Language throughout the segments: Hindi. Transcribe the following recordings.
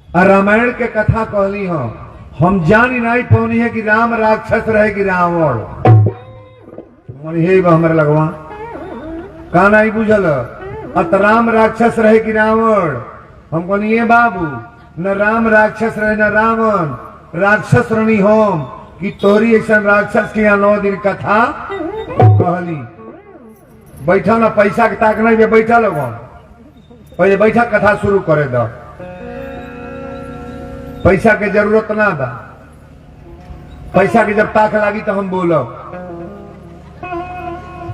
और रामायण के कथा कहली हम जानी नहीं पौनी है कि राम राक्षस रहे कि रावण। हमारे लगवा का नहीं बुझल अत राम राक्षस रहे कि रावण। हम कहनी बाबू न राम राक्षस रहे न रावण, राक्षस रही हम कि तोहरी ऐसा राक्षस के यहाँ 9 दिन कथा कहली। बैठा ना पैसा के ताक नहीं बैठा लगो पहले बैठा कथा शुरू करे दो। पैसा के जरूरत ना बा, पैसा के जब ताक लागी तो हम बोलो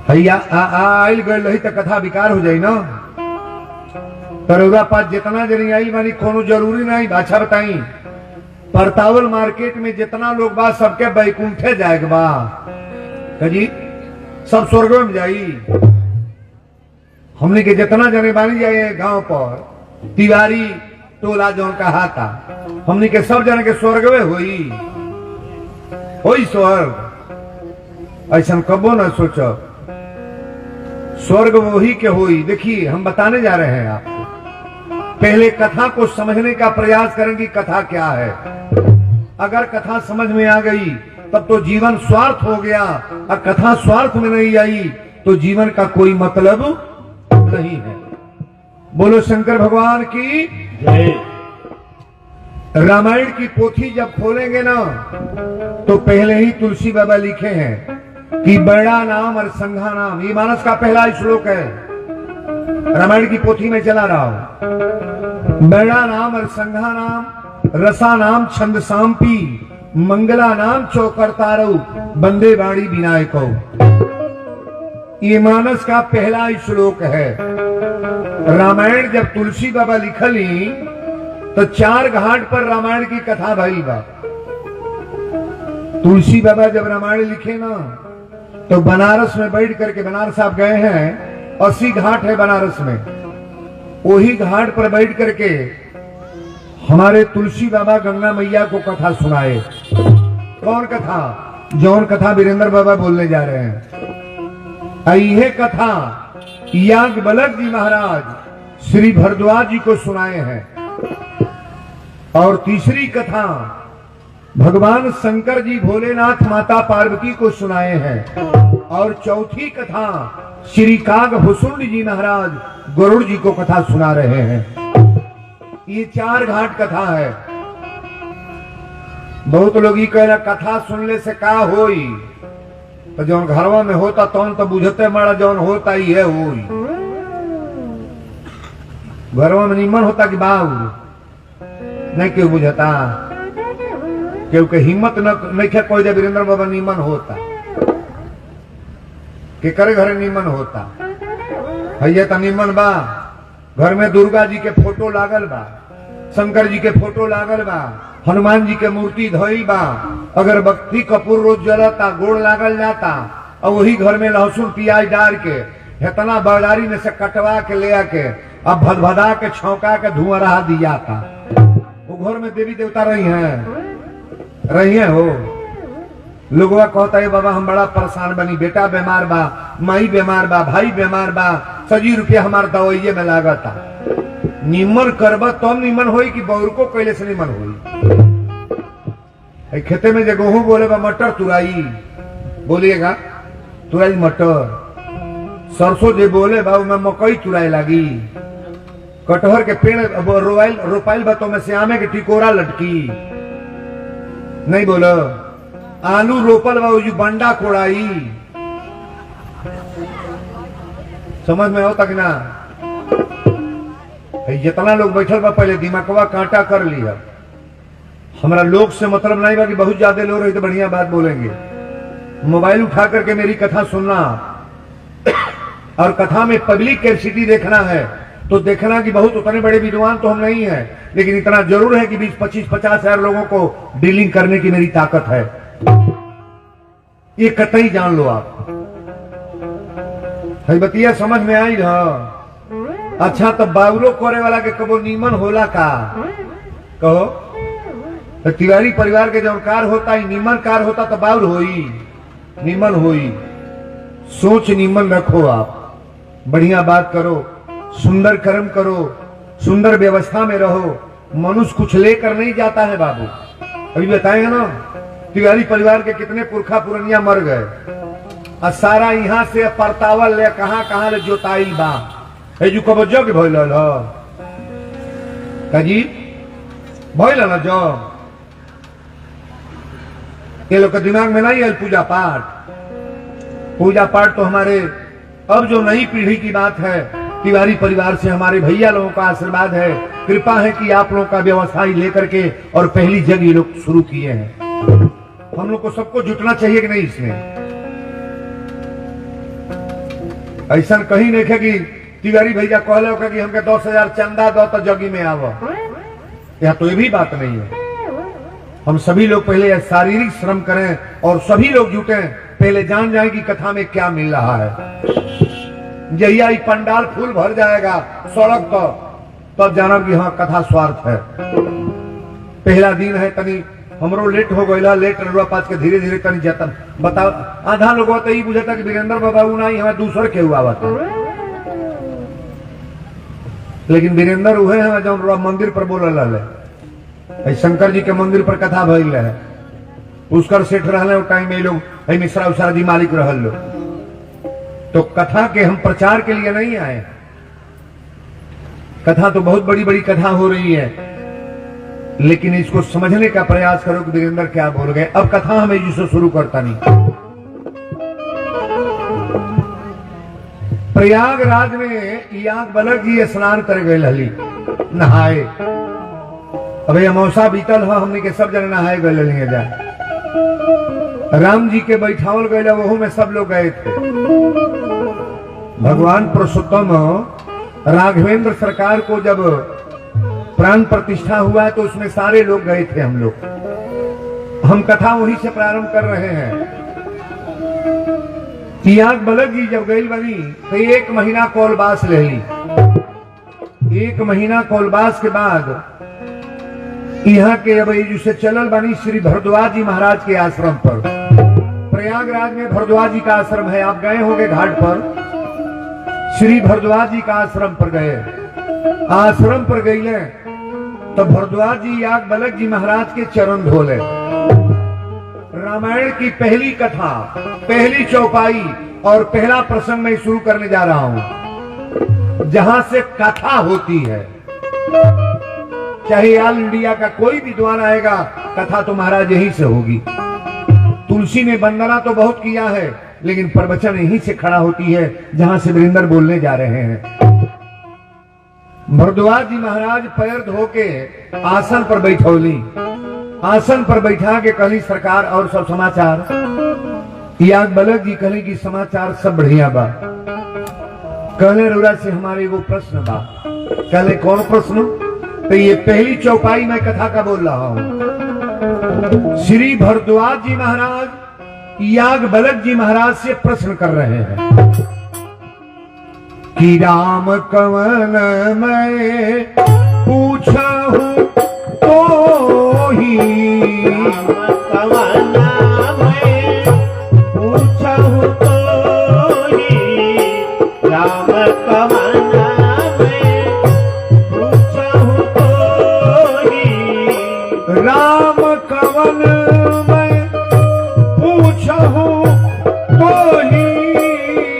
भैया आइल गए रही तो कथा विकार हो जाई ना। तरोदा पास जितना जनी आई मानी कोनो जरूरी नहीं। अच्छा बताई परतावल मार्केट में जितना लोग बा सबके बैकुंठे जाएगा बा जी, सब स्वर्ग में जाई। हमने के जितना जने बानी जाए गांव पर तिवारी टोला जो कहा था हमने के सब जने के स्वर्ग में होई स्वर्ग। ऐसा कबो ना सोचो, स्वर्ग वही के होई। देखिए हम बताने जा रहे हैं आपको, पहले कथा को समझने का प्रयास करें कि कथा क्या है। अगर कथा समझ में आ गई तब तो जीवन स्वार्थ हो गया, और कथा स्वार्थ में नहीं आई तो जीवन का कोई मतलब नहीं है। बोलो शंकर भगवान की जय। रामायण की पोथी जब खोलेंगे ना तो पहले ही तुलसी बाबा लिखे हैं कि बड़ा नाम और संघा नाम। ये मानस का पहला श्लोक है, रामायण की पोथी में चला रहा हूं। बड़ा नाम और संघा नाम, रसा नाम छंद सांपी, मंगला नाम चौकरतारऊ, बंदे बाड़ी विनायको। ये मानस का पहला श्लोक है। रामायण जब तुलसी बाबा लिखली तो 4 घाट पर रामायण की कथा भई बा। तुलसी बाबा जब रामायण लिखे ना तो बनारस में बैठ करके, बनारस आप गए हैं, 80 घाट है बनारस में, वही घाट पर बैठ करके हमारे तुलसी बाबा गंगा मैया को कथा सुनाए। कौन कथा? जौन कथा वीरेंद्र बाबा बोलने जा रहे हैं। यह कथा याज्ञवल्क्य जी महाराज श्री भरद्वाज जी को सुनाए हैं। और तीसरी कथा भगवान शंकर जी भोलेनाथ माता पार्वती को सुनाए हैं। और चौथी कथा श्री कागभूषुंड जी महाराज गरुड़ जी को कथा सुना रहे हैं। ये 4 घाट कथा है। बहुत लोग ये कह रहा कथा सुनने से का होई, तो जौन घरवा में होता तौन तो बुझते मारा जौन होता ही है होई। घरवा में निमन होता कि बाबू नहीं क्यों बुझता, क्योंकि हिम्मत नहीं खे कोई जब वीरेंद्र बाबा नीमन होता के करे घरे नीमन होता। भैया तो नीमन बा, घर में दुर्गा जी के फोटो लागल बा, शंकर जी के फोटो लागल बा, हनुमान जी के मूर्ति धोई बा, अगरबत्ती कपूर रोज जलता, गोड़ लागल जाता, और वही घर में लहसुन प्याज डाल के इतना बड़ारी में से कटवा के ले आके अब भदभदा के छौका के धुआं रहा दिया था। वो घर में देवी देवता रही हैं हो। लोगवा कहता है बाबा हम बड़ा परेशान बनी, बेटा बीमार बा, माई बीमार बा, भाई बीमार बा, 100 रुपया हमार दवाइये में लागता। निमन करबा तब निमन होई कि बौर को कैले से निमन होई। खेते में जो गेहूं बोले बा मटर तुराई, बोलिएगा तुराई मटर। सरसों जो बोले बा में मकई तुराई लगी। कटहर के पेड़ रोपाइल बा तो में श्यामे के टिकोरा लटकी नहीं बोलो। आलू रोपल बा जो बंडा कोड़ाई। समझ में होता कि ना? जितना लोग बैठल बा पहले दिमागवा कांटा कर लिया। हमारा लोग से मतलब नहीं बा कि बहुत ज्यादा लोग रहे तो बढ़िया बात बोलेंगे। मोबाइल उठा करके मेरी कथा सुनना, और कथा में पब्लिक कैपेसिटी देखना है तो देखना कि बहुत उतने बड़े विद्वान तो हम नहीं है, लेकिन इतना जरूर है कि 20-25-50 हजार लोगों को डीलिंग करने की मेरी ताकत है। ये कतई जान लो आप। बतिया समझ में आई ना? अच्छा तो बाउलो करे वाला के कबो नीमन होला का कहो? तो तिवारी परिवार के जब कार होता है नीमन कार होता तो बाउल होई, नीमन होई। सोच नीमन रखो, आप बढ़िया बात करो, सुंदर कर्म करो, सुंदर व्यवस्था में रहो, मनुष्य कुछ लेकर नहीं जाता है बाबू। अभी बताएंगे ना, तिवारी परिवार के कितने पुरखा पुरनिया मर गए और सारा यहाँ से परतावल ले कहाँ ले जोताई बा जो कब जग भइल जी भइल ना जो ये लोग के दिमाग में नहीं है पूजा पाठ तो हमारे अब जो नई पीढ़ी की बात है, तिवारी परिवार से हमारे भैया लोगों का आशीर्वाद है, कृपा है कि आप लोगों का व्यवसाय लेकर के और पहली जग ये लोग शुरू किए हैं। हम लोग को सबको जुटना चाहिए कि नहीं इसमें? ऐसा कहीं नहीं है कि तिवारी भैया कहले कि हमके 10,000 चंदा दो तो जगी में आव, या तो ये भी बात नहीं है। हम सभी लोग पहले शारीरिक श्रम करें और सभी लोग जुटे, पहले जान जाए कि कथा में क्या मिल रहा है। जहिया ही पंडाल फूल भर जाएगा सड़क तो तब जाना कि हाँ कथा स्वार्थ है। पहला दिन है, तनी हमरो लेट हो गया, लेट रुआ पास के धीरे धीरे तनी जतन बताओ। आधा लोग तो यही बुझाता कि वीरेंद्र बाबा नहीं हमें दूसर के हुआ था, लेकिन वीरेंद्र उहे है जो रुआ मंदिर पर बोल रहे, शंकर जी के मंदिर पर कथा भइल रहे, पुष्कर सेठ रहे टाइम में लोग मिश्रा उषा जी मालिक रहल लोग। तो कथा के हम प्रचार के लिए नहीं आए, कथा तो बहुत बड़ी बड़ी कथा हो रही है, लेकिन इसको समझने का प्रयास करो कि वीरेंद्र क्या बोल गए। अब कथा हमें जिससे शुरू करता नहीं। प्रयागराज में याग बलक जी स्नान कर गए लहली नहाए। अबे अमावसा बीतल हो, हमने के सब जन नहाए गए लेंगे जाए। राम जी के बैठावल गए वह में सब लोग गए थे। भगवान पुरुषोत्तम राघवेंद्र सरकार को जब प्राण प्रतिष्ठा हुआ तो उसमें सारे लोग गए थे। हम कथा वहीं से प्रारंभ कर रहे हैं। याग बलक जी जब गई बनी तो 1 महीना कौलबास ले ली। 1 महीना कौलबास के बाद यहाँ के अब जिसे चलल बनी श्री भरद्वाज जी महाराज के आश्रम पर। प्रयागराज में भरद्वाज जी का आश्रम है, आप गए होंगे घाट पर। श्री भरद्वाज जी का आश्रम पर गए, आश्रम पर गए तो भरद्वाज जी याग बलक जी महाराज के चरण धोले। रामायण की पहली कथा, पहली चौपाई और पहला प्रसंग मैं शुरू करने जा रहा हूं, जहां से कथा होती है। चाहे ऑल इंडिया का कोई विद्वान आएगा, कथा तो महाराज यहीं से होगी। तुलसी ने वंदना तो बहुत किया है, लेकिन प्रवचन यहीं से खड़ा होती है जहां से वीरेंद्र बोलने जा रहे हैं। भरद्वाज जी महाराज पैर धो के आसन पर बैठौली, आसन पर बैठा के कहली सरकार और सब समाचार। याग बलक जी कहली कि समाचार सब बढ़िया बा। कहले रउरा से हमारे वो प्रश्न बा। कहले कौन प्रश्न? तो ये पहली चौपाई मैं कथा का बोल रहा हूं। श्री भरद्वाज जी महाराज याग बलक जी महाराज से प्रश्न कर रहे हैं कि राम कवन मैं पूछूं तो ही, कवन मैं पूछूं तो ही, राम कवन राम कवन मैं पूछूं तो ही,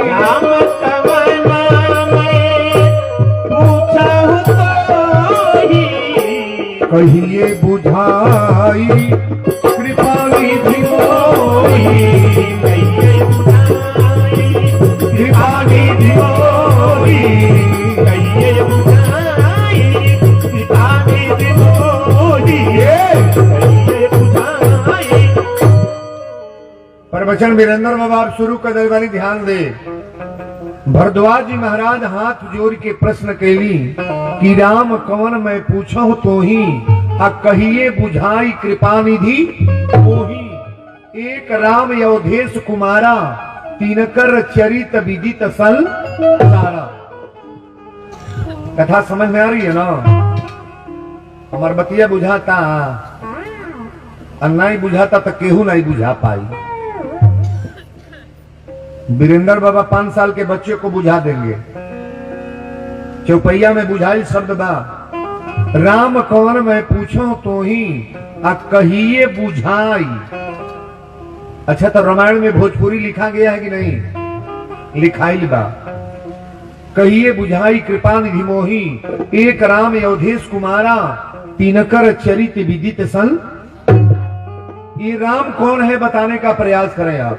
राम कवन मैं पूछूं तो ही, कहिए बुझाई कृपा निधि मोहि, कहिए बुझाई कृपा निधि मोहि, कहिए बुझाई कृपा निधि मोहि। प्रवचन वीरेंद्र बाबा आप शुरू कर देवानी, ध्यान दे। भरद्वाज जी महाराज हाथ जोड़ के प्रश्न कैली कि राम कवन मैं पूछूं तो ही, आ कहिए बुझाई कृपा निधि मोहि। एक राम अवधेश कुमारा, तीनकर चरित विदित सल सारा। कथा समझ में आ रही है ना? हमार बतिया बुझाता और नहीं बुझाता तो केहू नहीं बुझा पाई। वीरेंद्र बाबा 5 साल के बच्चे को बुझा देंगे। चौपैया में बुझाई शब्द बा राम कौन मैं पूछो तो ही आ कहिए बुझाई। अच्छा, तो रामायण में भोजपुरी लिखा गया है कि नहीं? लिखाई बा। कहिए बुझाई कृपा निधि मोही, एक राम अवधेश कुमारा, तीनकर चरित विदित सन। ये राम कौन है बताने का प्रयास करें आप।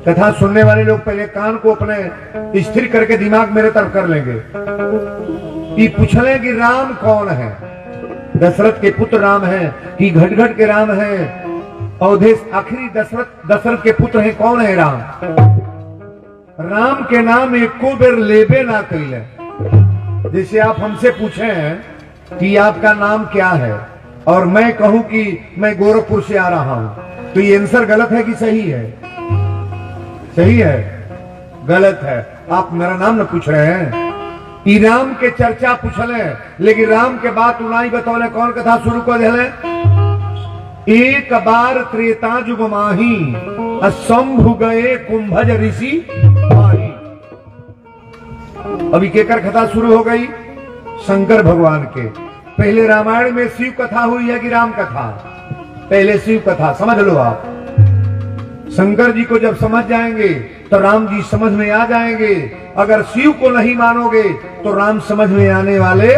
कथा सुनने वाले लोग पहले कान को अपने स्थिर करके दिमाग मेरे तरफ कर लेंगे। ये पूछ लें कि राम कौन है? दशरथ के पुत्र राम है कि घट के राम है? अवधेश आखिरी दशरथ के पुत्र हैं। कौन है राम? राम के नाम एको बेर लेबे ना कैले। जैसे आप हमसे पूछे कि आपका नाम क्या है और मैं कहूं कि मैं गोरखपुर से आ रहा हूं, तो ये आंसर गलत है कि सही है? सही है? गलत है। आप मेरा नाम न पूछ रहे हैं। ई राम के चर्चा पूछले, लेकिन राम के बात उनाई बतौले। कौन कथा शुरू कर दिले? एक बार त्रेता जुग माही, शंभु गए कुंभज ऋषि माही। अभी केकर कथा शुरू हो गई? शंकर भगवान के। पहले रामायण में शिव कथा हुई है कि राम कथा? पहले शिव कथा। समझ लो आप। शंकर जी को जब समझ जाएंगे तो राम जी समझ में आ जाएंगे। अगर शिव को नहीं मानोगे तो राम समझ में आने वाले।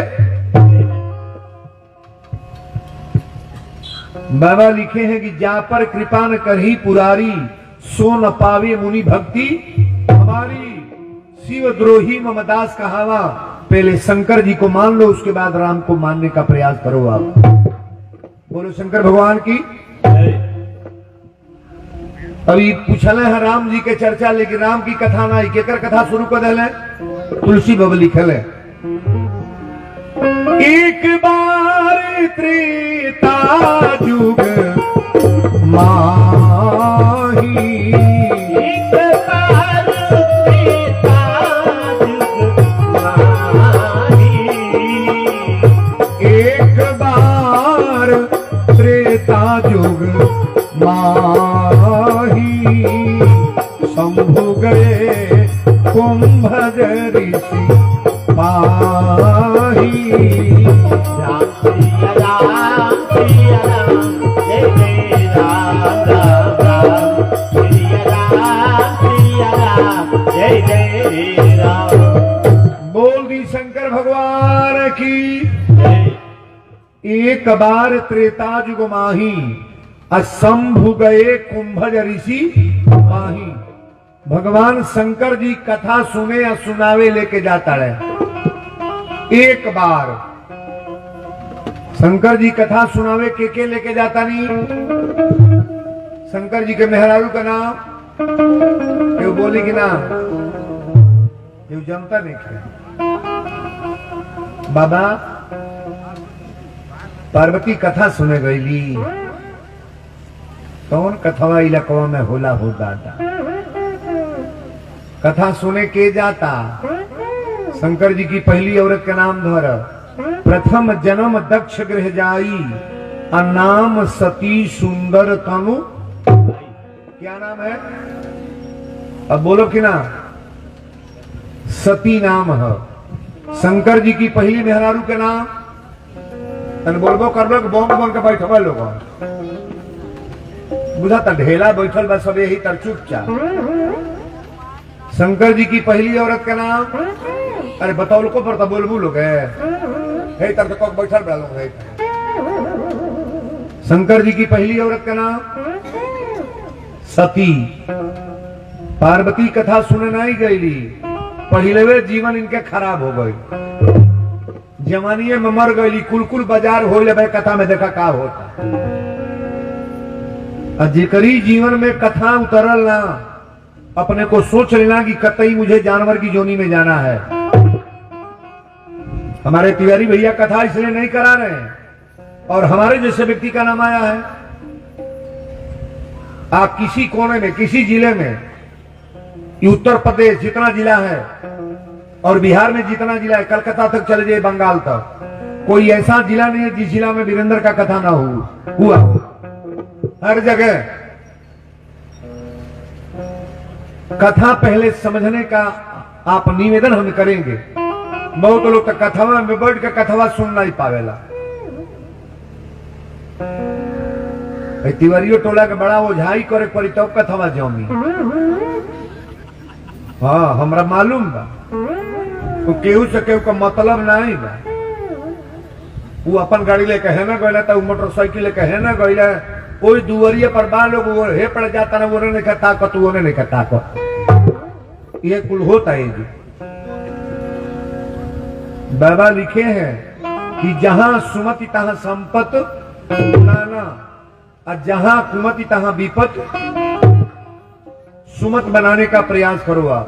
बाबा लिखे हैं कि जा पर कृपा न करही पुरारी, सो न पावे मुनि भक्ति हमारी। शिव द्रोही ममदास कहावा। पहले शंकर जी को मान लो, उसके बाद राम को मानने का प्रयास करो आप। बोलो शंकर भगवान की। अभी पूछले है राम जी के चर्चा, लेकिन राम की कथा ना। केकर कथा शुरू कर दिले? तुलसी बाबा लिखल है। एक बार त्रेता जुग माही, एक बार त्रेता जुग माही, एक बार त्रेता जुग माही, शंभु गए कुंभज ऋषि माही। राम सिया राम सिया राम, जय जय राम राम राम, सिया राम जय जय राम। बोल दी शंकर भगवान की। एक बार त्रेता जुग माही, शंभु गए कुंभज ऋषि माही। भगवान शंकर जी कथा सुने या सुनावे लेके जाता रहे। एक बार शंकर जी कथा सुनावे के लेके जाता नहीं। शंकर जी के मेहरारू का नाम क्यों बोली कि ना जो जनता नहीं। बाबा पार्वती कथा सुने गईली। कौन कथवा इलाकवा में होला हो दादा? कथा सुने के जाता? शंकर जी की पहली औरत का नाम धर। प्रथम जन्म दक्ष गृह जाई, नाम सती सुंदर तनु। क्या नाम है? अब बोलो कि ना। सती नाम है शंकर जी की पहली मेहरारू के नाम। बोलबो कर लो बॉम्ब बन के बैठो लोग बुझाता ढेला बैठल बस सब यही तर चुपचाप। शंकर जी की पहली औरत का नाम। अरे बताओ को पर बोलबू लोग है तर तो बैठल बड़ा लोग है। शंकर जी की पहली औरत का नाम सती। पार्वती कथा सुने नहीं गईली। पहले वे जीवन इनके खराब हो गई। जवानिये में मर गईली। कुलकुल बाजार हो ले कथा में देखा का होता। जिकरी जीवन में कथा उतरल ना, अपने को सोच लेना कि कतई मुझे जानवर की जोनी में जाना है। हमारे तिवारी भैया कथा इसलिए नहीं करा रहे और हमारे जैसे व्यक्ति का नाम आया है। आप किसी कोने में किसी जिले में, उत्तर प्रदेश जितना जिला है और बिहार में जितना जिला है, कलकत्ता तक चले जाए, बंगाल तक, कोई ऐसा जिला नहीं है जिस जिला में वीरेंद्र का कथा ना हुआ हो। हर जगह कथा पहले समझने का आप निवेदन हम करेंगे। बहुत लोग तो कथवा में बैठ के कथवा सुन नहीं पावेला। तिवारियों टोला के बड़ा ओझाई करे पड़ी तब कथवा जमी। हाँ हमरा मालूम बा, तो केहू से केहू का मतलब नहीं बा। वो अपन गाड़ी लेके है ना गईला, तो मोटरसाइकिल लेके है ना गईला, कोई दुवरिया पर बा लोग वो हे पड़ जाता ना, वो नहीं खाता को वो नहीं खाता को, ये कुल होता है जी। बाबा लिखे हैं कि जहां सुमति तहां संपत नाना, और जहां कुमति तहां विपत। सुमत बनाने का प्रयास करो आप,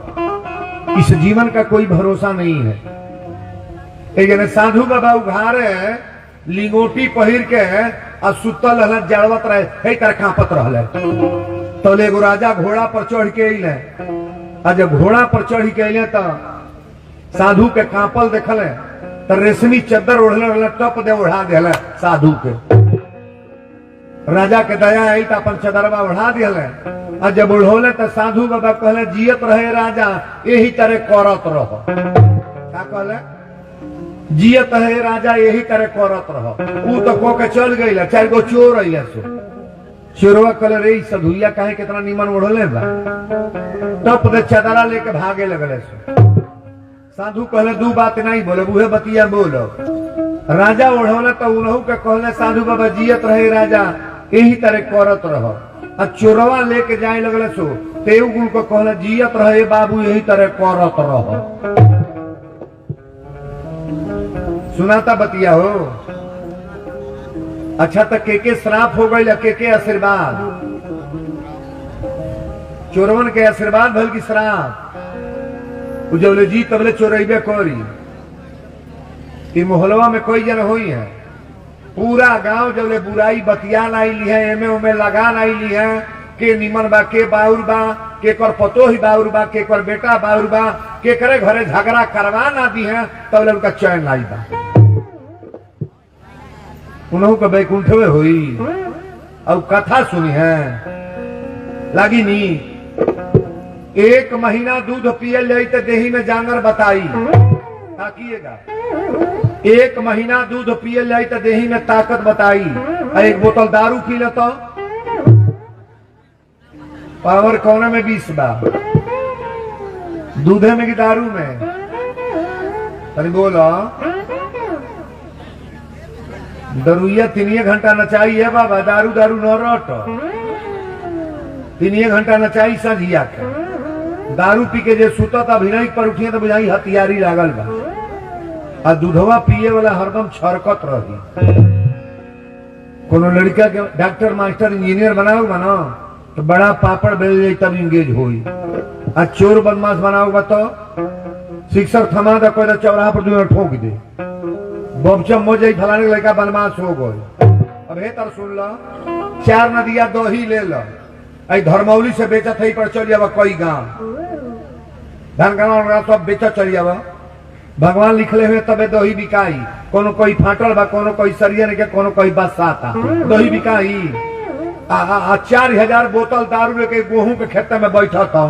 इस जीवन का कोई भरोसा नहीं है। एक साधु बाबा उघारे लिंगोटी पहिर के और सुतल हल जड़वत रहे, हे तर कांपत रहले। तो एगो राजा घोड़ा पर चढ़ के अइले, और जब घोड़ा पर चढ़ के अइले तो साधु के कांपल देखले, तो रेशमी चद्दर ओढ़ले रहले, टप दे ओढ़ा देले साधु के। राजा के दया आई तो अपन चदरवा ओढ़ा दिले, और जब ओढ़ौले तो साधु बाबा कहले जियत रहे राजा यही तरह करत रहो। क्या कहले? जियत है राजा यही तरह करत रहो। ऊ तो को के चल गई, 4 गो चोर अइले सो। चोरवा कहले रे सधुइया काहे कितना निमन ओढ़ले बा, टप दे चदरा लेके भागे लगले सो। साधु कहले दू बात नहीं बोले, उहे बतिया बोलो। राजा ओढ़ौले तो उनहु के कहले साधु बाबा जियत रहे राजा यही तरह करत रहो। और चोरवा लेके जाए लगले सो, तेऊ गुल को कहले जियत रहे बाबू यही तरह करत रहो। सुनाता बतिया हो। अच्छा तो के श्राप हो गई, के आशीर्वाद? चोरवन के आशीर्वाद भल की श्राप। जबले जी तबले चोरैबे करी। कि मोहल्ला में कोई जन हुई है, पूरा गांव जबले बुराई बतिया नहीं ली है, एमे उमे लगा नहीं ली है, के निमन बा के बाउर बा, के कर पतो ही बाउर बा, के कर बेटा बाउर बा, के करे घरे झगड़ा करवा ना दी है, तबले उनका चैन लाई बा। उन्हों का बैकुंठवे हुई और कथा सुनी है लगी नी। 1 महीना दूध पियल जाई तो देही में जांगर बताई, ताकिएगा। 1 महीना दूध पियल जाई तो देही में ताकत बताई। 1 बोतल दारू पी ले तो पावर कौन में 20 बा, दूधे में कि दारू में? तनी बोलो। दरुइया 3 घंटा नचाई है बाबा, दारू दारू न रट। 3 घंटा नचाई सजिया के दारू पी के जे सुता था भिनई पर उठिए तो बुझाई हथियारी लागल बा। आ दूधवा पिए वाला हरदम छरकत रही। कोनो लड़का के डॉक्टर मास्टर इंजीनियर बनाओगा ना तो बड़ा पापड़ बेल जाए तब इंगेज होई। आ चोर बदमाश बनाओगा तो शिक्षक थमा दे, कोई चौराहा पर तुम्हें ठोक दे, बबचा मोजे फलाने लड़का बदमाश हो गए। अब हे तर सुन लो, 4 नदिया दही ले लो, धर्मौली से बेचत है पर चल जावा कोई गांव, धनगढ़ सब बेचत चल जावा। भगवान लिखले हुए तबे दही बिकाई। कोनो कोई फाटल बा, कोनो कोई सरिया के, कोनो कोई बसाता, दही बिकाई। 4000 बोतल दारू लेके गेहूं के खेत में बैठा था,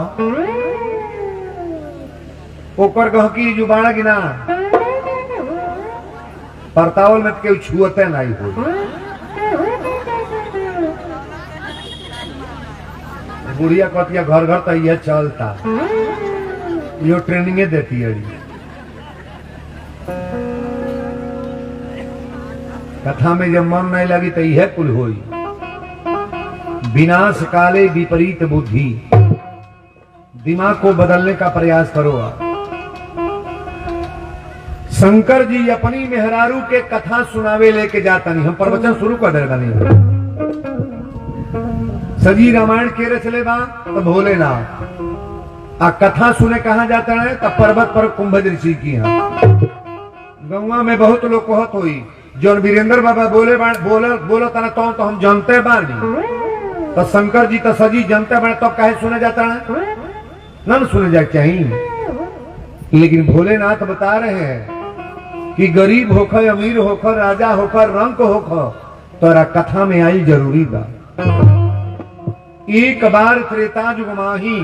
ओकर गहकी जुबाना गिना परतावल में केहू छुअते नहीं हो। बुढ़िया कहती घर घर तो ये चलता, यो ट्रेनिंगे देती है। कथा में जब मन नहीं लगी तो यह कुल होई। विनाश काले विपरीत बुद्धि, दिमाग को बदलने का प्रयास करो आप। शंकर जी अपनी मेहरारू के कथा सुनावे लेके जाता नहीं, हम प्रवचन शुरू कर देगा नहीं। सजी रामायण केरे चले बा तो भोलेनाथ, आ कथा सुने कहा जाता है तब पर्वत पर कुंभज ऋषि की। यहाँ गंगा में बहुत लोग कहत हुई, जौन वीरेंद्र बाबा बोले बोलो तना तो हम जानते बानी, तो शंकर जी तो सजी जानते बने तब कहे सुने जाता है, न सुने जाए चाहिए। लेकिन भोलेनाथ बता रहे हैं कि गरीब होकर, अमीर होकर, राजा होकर, रंक होकर, तोरा कथा में आई जरूरी बा। एक बार त्रेता युग माही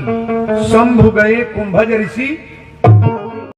शंभु गए कुंभज ऋषि,